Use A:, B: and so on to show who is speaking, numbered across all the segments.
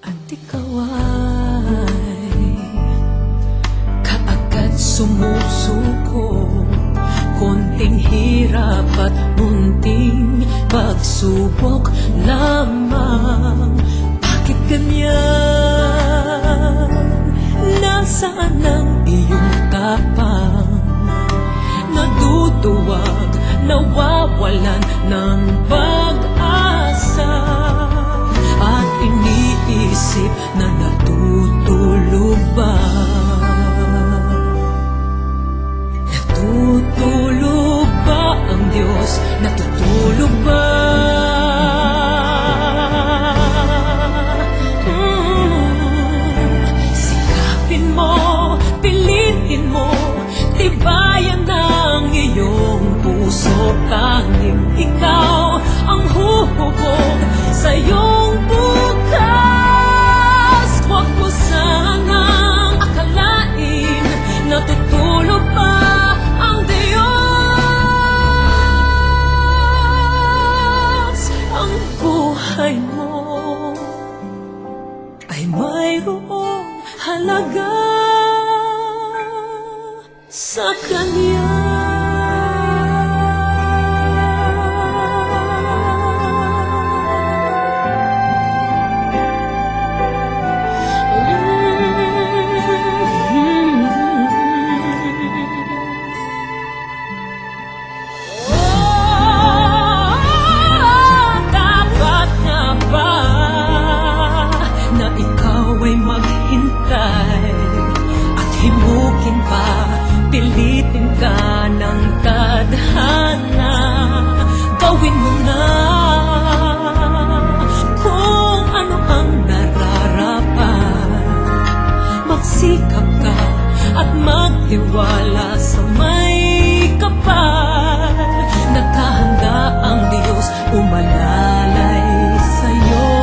A: At ikaw ay kaagad sumusuko, konting hirap at munting pagsubok lamang. Bakit ganyan? Nasaan ang iyong tapang? Naduduwag, nawawalan ng pag-asa, at iniisip na natutulog ba? Natutulog ba ang Diyos? Natutulog ba? Sikapin mo, pilitin mo, tibayan ng iyong puso. Tanging ikaw ang huhubog sa iyong bukas. Huwag mo sanang akalain natutulog pa ang Diyos. Ang buhay mo ay mayroong halaga sa Kanya. Dapat nga ba na ikaw ay maghintay at himukin pa, pilitin ka ng tadhana? Gawin mo na kung ano ang nararapat. Magsikap ka at magtiwala sa may kapal. Nakahanda ang Diyos umalalay sa'yo.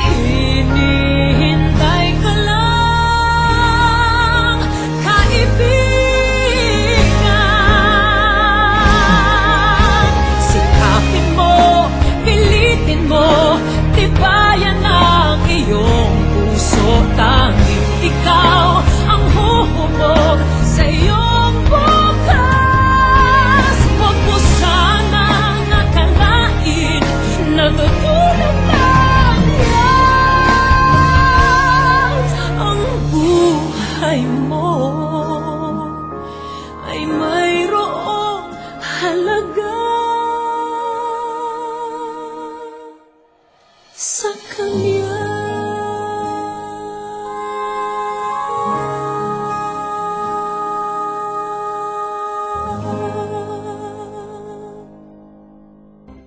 A: Hinihintay ka lang, kaibigan. Sikapin mo, pilitin mo, tibayan ang iyong puso. Tanging ikaw ang huhubog sa iyong bukas. Huwag mo sanang akalain natutulog lang yan. Ang buhay mo ay mayroong halaga sa Kanya.